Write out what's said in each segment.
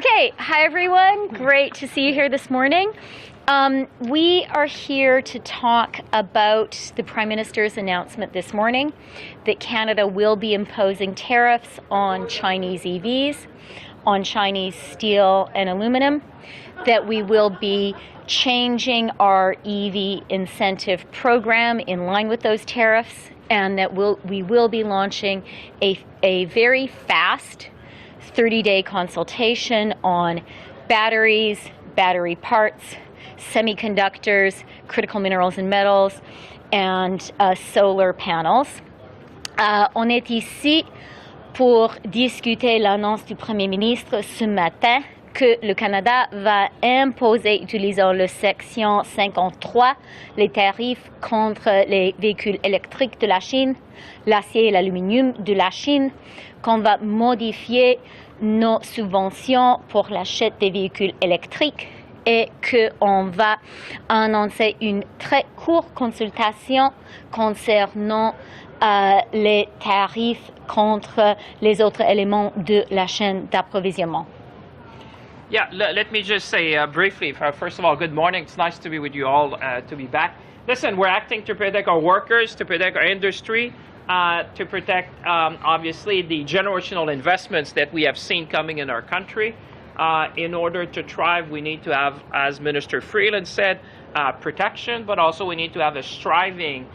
Okay, hi everyone. Great to see you here this morning. We are here to talk about the Prime Minister's announcement this morning that Canada will be imposing tariffs on Chinese EVs, on Chinese steel and aluminum, that we will be changing our EV incentive program in line with those tariffs, and that we will be launching a very fast 30-day consultation on batteries, battery parts, semiconductors, critical minerals and metals, and solar panels. On est ici pour discuter l'annonce du Premier ministre ce matin que le Canada va imposer, utilisant le section 53, les tarifs contre les véhicules électriques de la Chine, l'acier et l'aluminium de la Chine, qu'on va modifier nos subventions pour l'achat des véhicules électriques et qu'on va annoncer une très courte consultation concernant les tarifs contre les autres éléments de la chaîne d'approvisionnement. Yeah, let me just say briefly, first of all, good morning. It's nice to be with you all, to be back. Listen, we're acting to protect our workers, to protect our industry, to protect, obviously, the generational investments that we have seen coming in our country. In order to thrive, we need to have, as Minister Freeland said, protection, but also we need to have a striving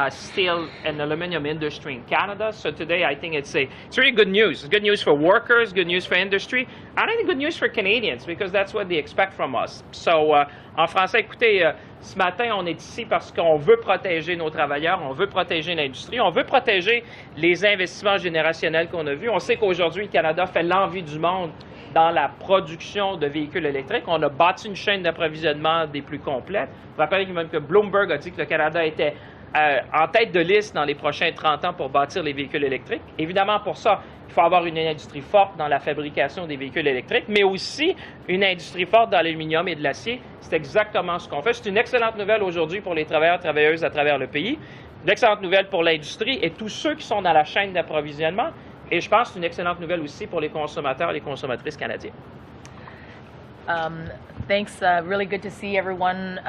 steel and aluminum industry in Canada. So today I think it's really good news. It's good news for workers, good news for industry, and I think good news for Canadians because that's what they expect from us. So en français, écoutez, ce matin on est ici parce qu'on veut protéger nos travailleurs, on veut protéger l'industrie, on veut protéger les investissements générationnels qu'on a vus. On sait qu'aujourd'hui le Canada fait l'envie du monde dans la production de véhicules électriques. On a bâti une chaîne d'approvisionnement des plus complètes. Vous rappelez même que Bloomberg a dit que le Canada était en tête de liste dans les prochains 30 ans pour bâtir les véhicules électriques. Évidemment, pour ça, il faut avoir une industrie forte dans la fabrication des véhicules électriques, mais aussi une industrie forte dans l'aluminium et de l'acier. C'est exactement ce qu'on fait. C'est une excellente nouvelle aujourd'hui pour les travailleurs et travailleuses à travers le pays, une excellente nouvelle pour l'industrie et tous ceux qui sont dans la chaîne d'approvisionnement. Et je pense que c'est une excellente nouvelle aussi pour les consommateurs et les consommatrices canadiens. Thanks. Really good to see everyone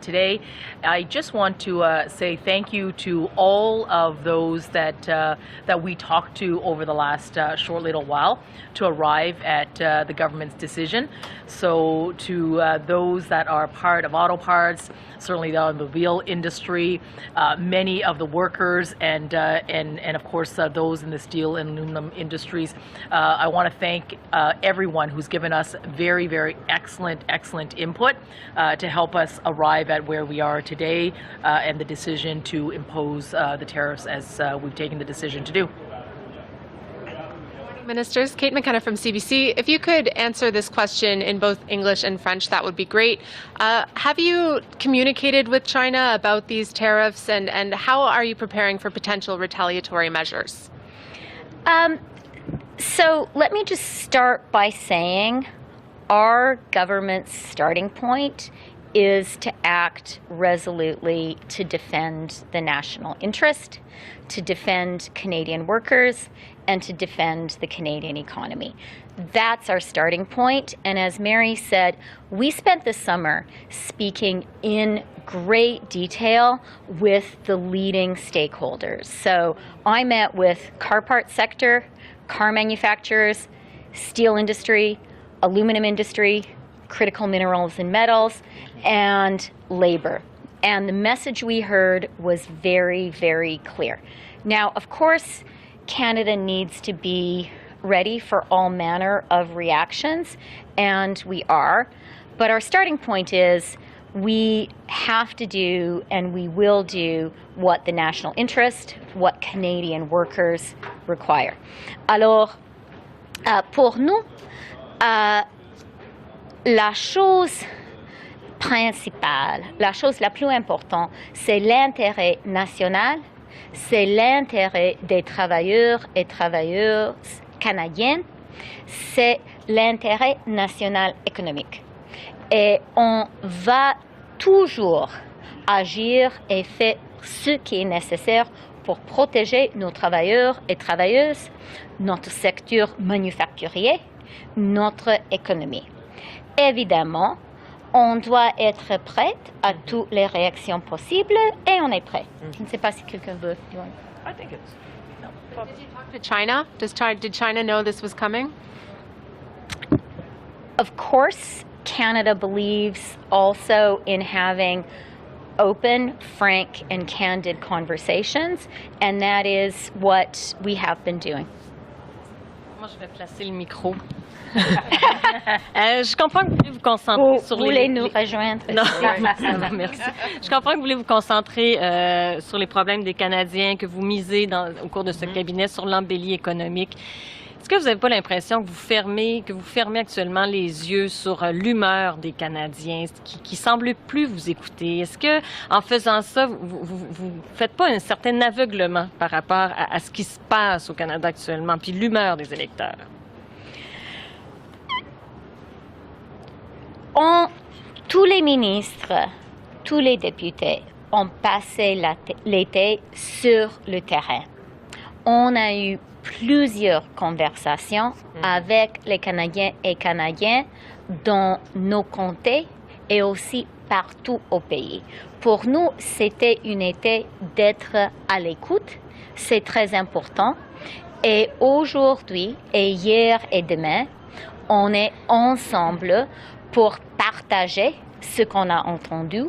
today. I just want to say thank you to all of those that we talked to over the last short little while to arrive at the government's decision. So to those that are part of auto parts, certainly the automobile industry, many of the workers, and of course those in the steel and aluminum industries, I want to thank everyone who's given us very, very excellent input to help us arrive at where we are today and the decision to impose the tariffs as we've taken the decision to do. Ministers, Kate McKenna from CBC. If you could answer this question in both English and French, that would be great. Have you communicated with China about these tariffs, and how are you preparing for potential retaliatory measures? So let me just start by saying our government's starting point is to act resolutely to defend the national interest, to defend Canadian workers, and to defend the Canadian economy. That's our starting point. And as Mary said, we spent the summer speaking in great detail with the leading stakeholders. So I met with car parts sector, car manufacturers, steel industry, aluminum industry, critical minerals and metals, and labor. And the message we heard was very, very clear. Now, of course, Canada needs to be ready for all manner of reactions, and we are. But our starting point is we have to do and we will do what the national interest, what Canadian workers require. Alors, pour nous, la chose principale, la chose la plus importante, c'est l'intérêt national, c'est l'intérêt des travailleurs et travailleuses canadiennes, c'est l'intérêt national économique. Et on va toujours agir et faire ce qui est nécessaire pour protéger nos travailleurs et travailleuses, notre secteur manufacturier notre économie. Évidemment, on doit être prête à toutes les réactions possibles et on est prêt. Je ne sais pas si quelqu'un veut. I think it's. Did you talk to China? Did China know this was coming? Of course, Canada believes also in having open, frank, and candid conversations, and that is what we have been doing. Moi, je vais placer le micro. Je comprends que vous voulez vous concentrer sur Vous voulez nous rejoindre? Non, non, merci. Je comprends que vous voulez vous concentrer sur les problèmes des Canadiens, que vous misez au cours de ce cabinet sur l'embellie économique. Est-ce que vous n'avez pas l'impression que vous fermez actuellement les yeux sur l'humeur des Canadiens, qui semble plus vous écouter? Est-ce que, en faisant ça, vous faites pas un certain aveuglement par rapport à ce qui se passe au Canada actuellement, puis l'humeur des électeurs? Tous les ministres, tous les députés ont passé l'été sur le terrain. On a eu plusieurs conversations avec les Canadiens et Canadiennes dans nos comtés et aussi partout au pays. Pour nous, c'était une été d'être à l'écoute. C'est très important. Et aujourd'hui, et hier et demain, on est ensemble pour partager ce qu'on a entendu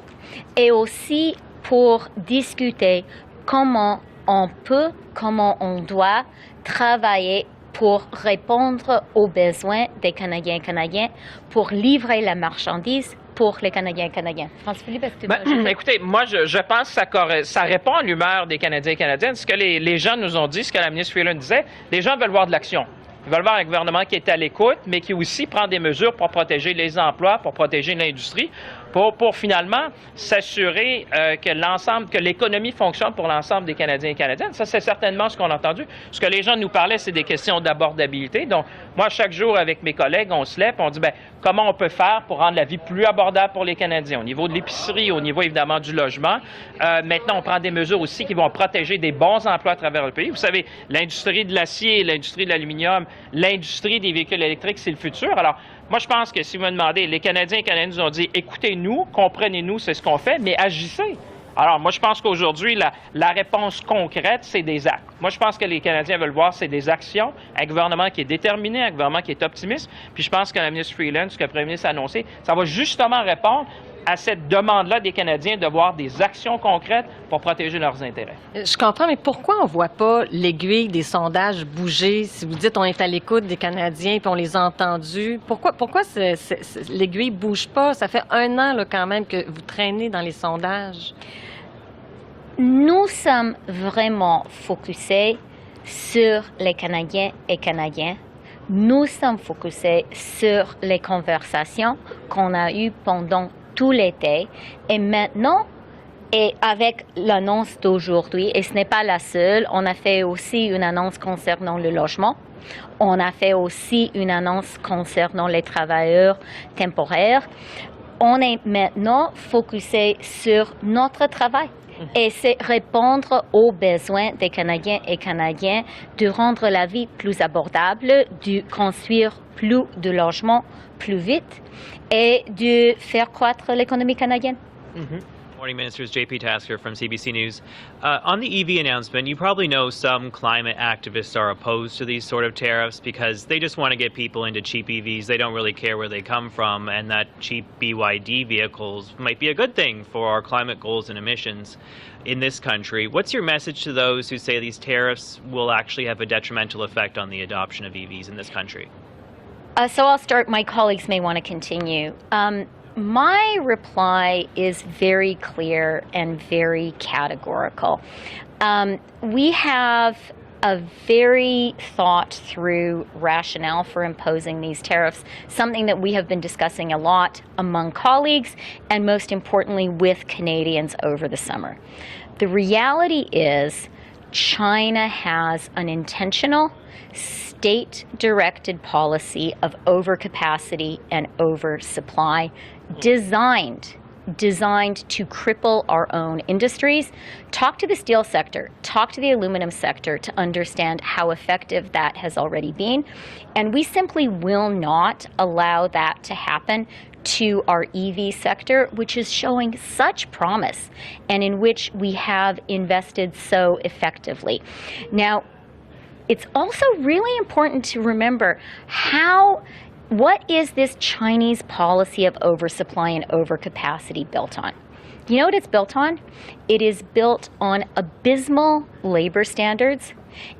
et aussi pour discuter comment on doit travailler pour répondre aux besoins des Canadiens et Canadiennes, pour livrer la marchandise pour les Canadiens et Canadiennes. François-Philippe, est-ce que tu veux Écoutez, moi, je pense que ça répond à l'humeur des Canadiens et Canadiennes. Ce que les gens nous ont dit, ce que la ministre Freeland disait, les gens veulent voir de l'action. Ils veulent voir un gouvernement qui est à l'écoute, mais qui aussi prend des mesures pour protéger les emplois, pour protéger l'industrie, pour finalement s'assurer que l'économie fonctionne pour l'ensemble des Canadiens et Canadiennes. Ça, c'est certainement ce qu'on a entendu. Ce que les gens nous parlaient, c'est des questions d'abordabilité. Donc, moi, chaque jour, avec mes collègues, on se lève et on dit, comment on peut faire pour rendre la vie plus abordable pour les Canadiens, au niveau de l'épicerie, au niveau, évidemment, du logement. Maintenant, on prend des mesures aussi qui vont protéger des bons emplois à travers le pays. Vous savez, l'industrie de l'acier, l'industrie de l'aluminium, l'industrie des véhicules électriques, c'est le futur. Alors, moi, je pense que si vous me demandez, les Canadiens et Canadiennes nous ont dit, écoutez-nous, comprenez-nous, c'est ce qu'on fait, mais agissez. Alors, moi, je pense qu'aujourd'hui, la réponse concrète, c'est des actes. Moi, je pense que les Canadiens veulent voir, c'est des actions, un gouvernement qui est déterminé, un gouvernement qui est optimiste. Puis je pense que la ministre Freeland, ce que le premier ministre a annoncé, ça va justement répondre à cette demande-là des Canadiens de voir des actions concrètes pour protéger leurs intérêts. Je comprends, mais pourquoi on ne voit pas l'aiguille des sondages bouger? Si vous dites on est à l'écoute des Canadiens puis on les a entendus, pourquoi l'aiguille ne bouge pas? Ça fait 1 an là, quand même que vous traînez dans les sondages. Nous sommes vraiment focusés sur les Canadiens et Canadiennes. Nous sommes focusés sur les conversations qu'on a eues pendant tout l'été. Et maintenant, et avec l'annonce d'aujourd'hui, et ce n'est pas la seule, on a fait aussi une annonce concernant le logement. On a fait aussi une annonce concernant les travailleurs temporaires. On est maintenant focusé sur notre travail. Et c'est répondre aux besoins des Canadiens et Canadiennes de rendre la vie plus abordable, de construire plus de logements plus vite et de faire croître l'économie canadienne. Morning, Ministers. JP Tasker from CBC News. On the EV announcement, you probably know some climate activists are opposed to these sort of tariffs because they just want to get people into cheap EVs. They don't really care where they come from, and that cheap BYD vehicles might be a good thing for our climate goals and emissions in this country. What's your message to those who say these tariffs will actually have a detrimental effect on the adoption of EVs in this country? So I'll start. My colleagues may want to continue. My reply is very clear and very categorical. We have a very thought-through rationale for imposing these tariffs, something that we have been discussing a lot among colleagues and most importantly with Canadians over the summer. The reality is China has an intentional state-directed policy of overcapacity and oversupply designed designed to cripple our own industries. Talk to the steel sector, talk to the aluminum sector to understand how effective that has already been. And we simply will not allow that to happen to our EV sector, which is showing such promise and in which we have invested so effectively. Now, it's also really important to remember what is this Chinese policy of oversupply and overcapacity built on? You know what it's built on? It is built on abysmal labor standards,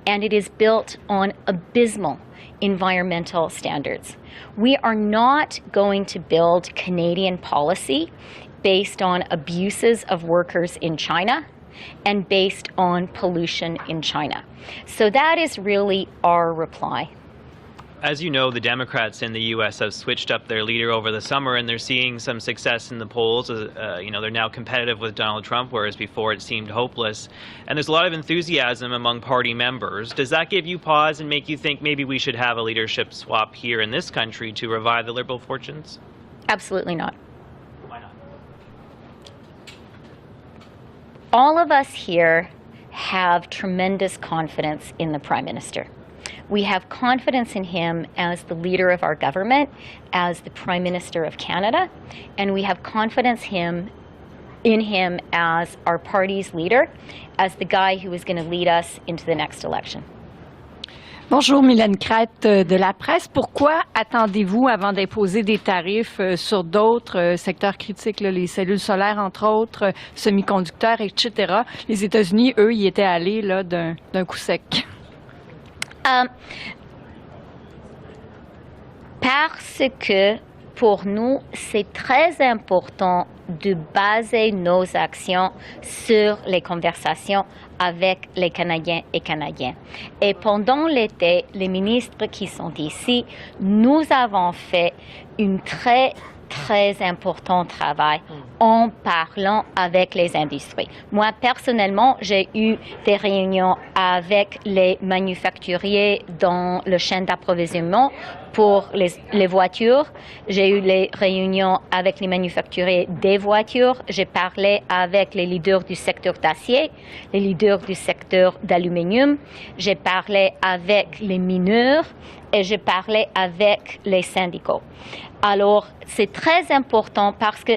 and it is built on abysmal environmental standards. We are not going to build Canadian policy based on abuses of workers in China and based on pollution in China. So that is really our reply. As you know, the Democrats in the U.S. have switched up their leader over the summer, and they're seeing some success in the polls. They're now competitive with Donald Trump, whereas before it seemed hopeless. And there's a lot of enthusiasm among party members. Does that give you pause and make you think maybe we should have a leadership swap here in this country to revive the Liberal fortunes? Absolutely not. Why not? All of us here have tremendous confidence in the Prime Minister. We have confidence in him as the leader of our government, as the Prime Minister of Canada, and we have confidence in him as our party's leader, as the guy who is going to lead us into the next election. Bonjour, Mylène Crête de La Presse. Pourquoi attendez-vous avant d'imposer des tarifs sur d'autres secteurs critiques, là, les cellules solaires, entre autres, semi-conducteurs, etc.? Les États-Unis, eux, y étaient allés là, d'un coup sec. Parce que pour nous, c'est très important de baser nos actions sur les conversations avec les Canadiens et Canadiennes. Et pendant l'été, les ministres qui sont ici, nous avons fait une très important travail en parlant avec les industries. Moi, personnellement, j'ai eu des réunions avec les manufacturiers dans le chaîne d'approvisionnement pour les voitures. J'ai eu les réunions avec les manufacturiers des voitures. J'ai parlé avec les leaders du secteur d'acier, les leaders du secteur d'aluminium. J'ai parlé avec les mineurs et j'ai parlé avec les syndicats. Alors, c'est très important parce que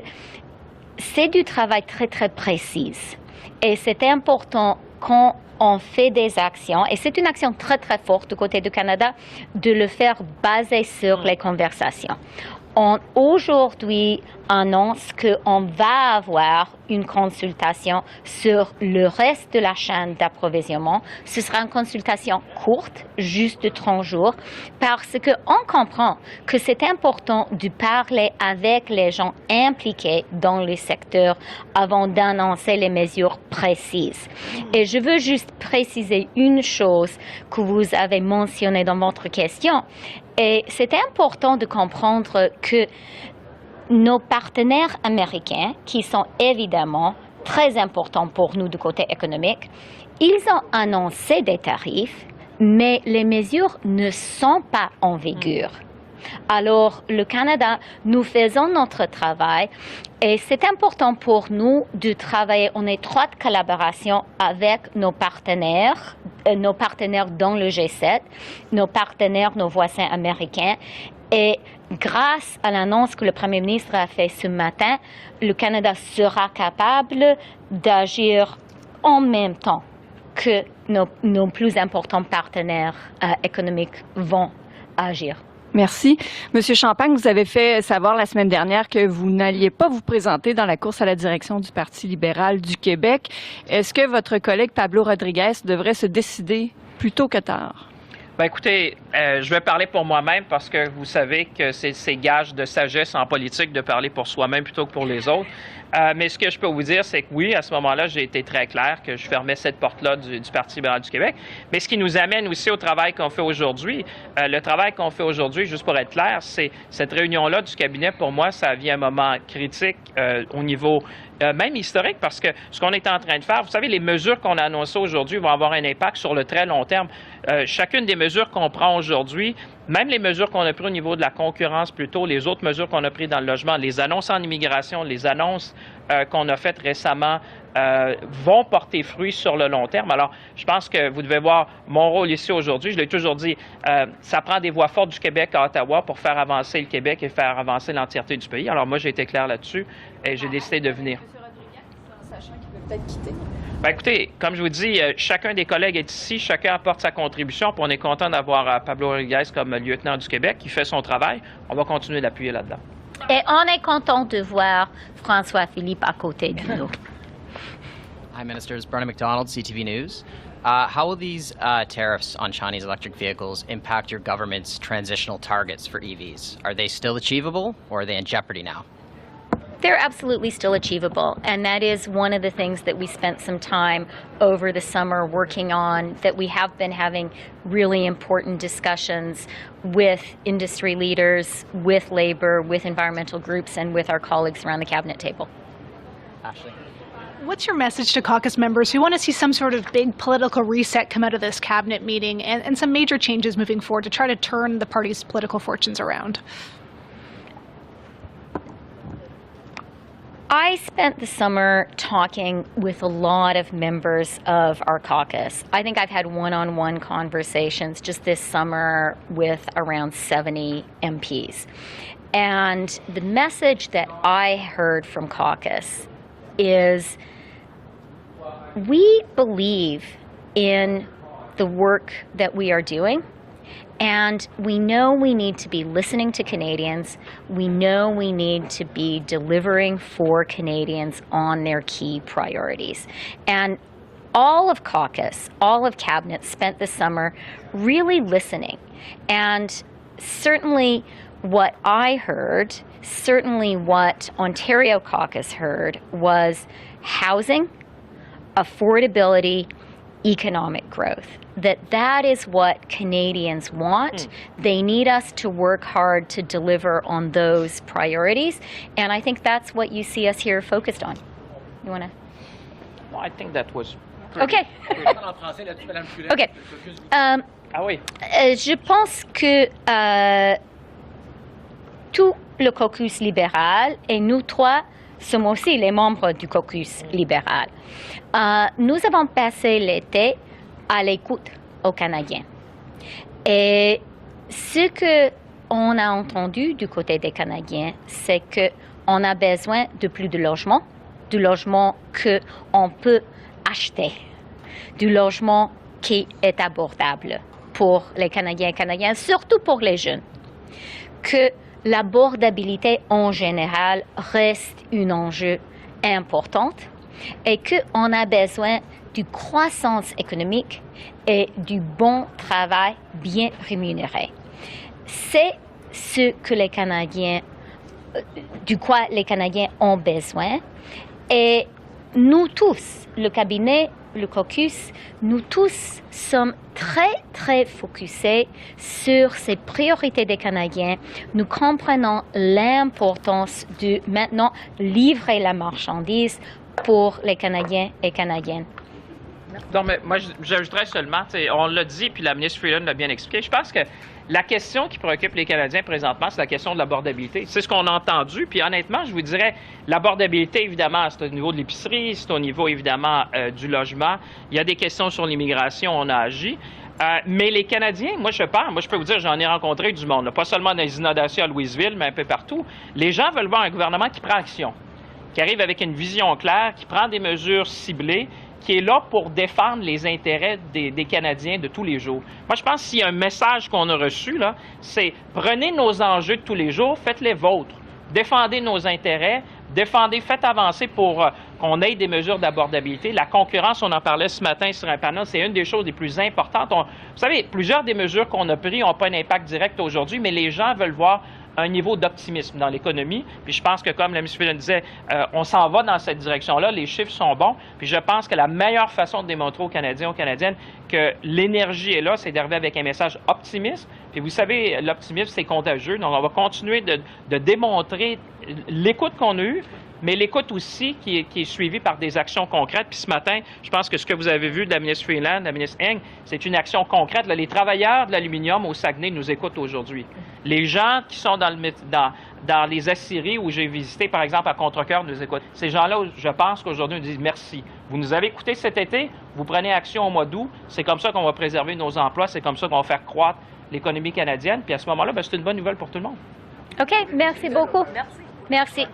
c'est du travail très précis. Et c'est important quand on fait des actions, et c'est une action très forte du côté du Canada, de le faire baser sur les conversations. On aujourd'hui annonce qu'on va avoir une consultation sur le reste de la chaîne d'approvisionnement. Ce sera une consultation courte, juste de 30 jours, parce qu'on comprend que c'est important de parler avec les gens impliqués dans le secteur avant d'annoncer les mesures précises. Et je veux juste préciser une chose que vous avez mentionnée dans votre question. Et c'est important de comprendre que nos partenaires américains, qui sont évidemment très importants pour nous du côté économique, ils ont annoncé des tarifs, mais les mesures ne sont pas en vigueur. Alors, le Canada, nous faisons notre travail et c'est important pour nous de travailler en étroite collaboration avec nos partenaires dans le G7, nos partenaires, nos voisins américains. Et grâce à l'annonce que le Premier ministre a fait ce matin, le Canada sera capable d'agir en même temps que nos plus importants partenaires économiques vont agir. Merci. Monsieur Champagne, vous avez fait savoir la semaine dernière que vous n'alliez pas vous présenter dans la course à la direction du Parti libéral du Québec. Est-ce que votre collègue Pablo Rodriguez devrait se décider plus tôt que tard? Ben écoutez, je vais parler pour moi-même parce que vous savez que c'est gage de sagesse en politique de parler pour soi-même plutôt que pour les autres. Mais ce que je peux vous dire, c'est que oui, à ce moment-là, j'ai été très clair que je fermais cette porte-là du Parti libéral du Québec. Mais ce qui nous amène aussi au travail qu'on fait aujourd'hui. Le travail qu'on fait aujourd'hui, juste pour être clair, c'est cette réunion-là du cabinet, pour moi, ça vient un moment critique au niveau même historique, parce que ce qu'on est en train de faire, vous savez, les mesures qu'on a annoncées aujourd'hui vont avoir un impact sur le très long terme. Chacune des mesures qu'on prend aujourd'hui même les mesures qu'on a prises au niveau de la concurrence plus tôt, les autres mesures qu'on a prises dans le logement, les annonces en immigration, les annonces qu'on a faites récemment vont porter fruit sur le long terme. Alors, je pense que vous devez voir mon rôle ici aujourd'hui. Je l'ai toujours dit, ça prend des voix fortes du Québec à Ottawa pour faire avancer le Québec et faire avancer l'entièreté du pays. Alors, moi, j'ai été clair là-dessus et j'ai décidé de venir. Ben, écoutez, comme je vous dis, chacun des collègues est ici, chacun apporte sa contribution, puis on est content d'avoir Pablo Rodriguez comme lieutenant du Québec qui fait son travail. On va continuer d'appuyer là-dedans. Et on est content de voir François Philippe à côté de nous. Hi, Ministers. Brennan McDonald, CTV News. How will these tariffs on Chinese electric vehicles impact your government's transitional targets for EVs? Are they still achievable, or are they in jeopardy now? They're absolutely still achievable, and that is one of the things that we spent some time over the summer working on, that we have been having really important discussions with industry leaders, with labor, with environmental groups, and with our colleagues around the cabinet table. Ashley? What's your message to caucus members who want to see some sort of big political reset come out of this cabinet meeting and some major changes moving forward to try to turn the party's political fortunes around? I spent the summer talking with a lot of members of our caucus. I think I've had one-on-one conversations just this summer with around 70 MPs. And the message that I heard from caucus is we believe in the work that we are doing. And we know we need to be listening to Canadians. We know we need to be delivering for Canadians on their key priorities. And all of caucus, all of cabinet spent the summer really listening. And certainly what I heard, certainly what Ontario caucus heard, was housing, affordability, economic growth. That is what Canadians want. They need us to work hard to deliver on those priorities, and I think that's what you see us here focused on. You want to? Well, I think that was Okay. Okay. Ah oui. Je pense que tout le caucus libéral, et nous trois sommes aussi les membres du caucus libéral, nous avons passé l'été à l'écoute aux Canadiens. Et ce qu'on a entendu du côté des Canadiens, c'est qu'on a besoin de plus de logements, du logement qu'on peut acheter, du logement qui est abordable pour les Canadiens et Canadiennes, surtout pour les jeunes. Que l'abordabilité en général reste un enjeu important et qu'on a besoin de croissance économique et du bon travail bien rémunéré. C'est ce que les Canadiens, du quoi les Canadiens ont besoin. Et nous tous, le cabinet, le caucus, nous tous sommes très, très focusés sur ces priorités des Canadiens. Nous comprenons l'importance de maintenant livrer la marchandise pour les Canadiens et Canadiennes. Non, mais moi, j'ajouterais seulement, on l'a dit, puis la ministre Freeland l'a bien expliqué, je pense que la question qui préoccupe les Canadiens présentement, c'est la question de l'abordabilité. C'est ce qu'on a entendu, puis honnêtement, je vous dirais, l'abordabilité, évidemment, c'est au niveau de l'épicerie, c'est au niveau, évidemment, du logement. Il y a des questions sur l'immigration, on a agi. Mais les Canadiens, moi, je peux vous dire, j'en ai rencontré du monde, là, pas seulement dans les inondations à Louisville, mais un peu partout. Les gens veulent voir un gouvernement qui prend action, qui arrive avec une vision claire, qui prend des mesures ciblées, qui est là pour défendre les intérêts des Canadiens de tous les jours. Moi, je pense qu'il y a un message qu'on a reçu, là, c'est prenez nos enjeux de tous les jours, faites-les vôtres. Défendez nos intérêts, faites avancer pour qu'on ait des mesures d'abordabilité. La concurrence, on en parlait ce matin sur un panel, c'est une des choses les plus importantes. Vous savez, plusieurs des mesures qu'on a prises n'ont pas un impact direct aujourd'hui, mais les gens veulent voir un niveau d'optimisme dans l'économie. Puis je pense que, comme la ministre Freeland disait, on s'en va dans cette direction-là, les chiffres sont bons. Puis je pense que la meilleure façon de démontrer aux Canadiens, aux Canadiennes que l'énergie est là, c'est d'arriver avec un message optimiste, Puis vous savez, l'optimisme, c'est contagieux. Donc, on va continuer de démontrer l'écoute qu'on a eue, mais l'écoute aussi qui est suivie par des actions concrètes. Puis ce matin, je pense que ce que vous avez vu de la ministre Freeland, de la ministre Eng, c'est une action concrète. Là, les travailleurs de l'aluminium au Saguenay nous écoutent aujourd'hui. Les gens qui sont dans les aciéries où j'ai visité, par exemple, à Contrecoeur, nous écoutent. Ces gens-là, je pense qu'aujourd'hui, nous disent merci. Vous nous avez écoutés cet été, vous prenez action au mois d'août. C'est comme ça qu'on va préserver nos emplois, c'est comme ça qu'on va faire croître l'économie canadienne. Puis à ce moment-là, c'est une bonne nouvelle pour tout le monde. OK, merci beaucoup. Merci.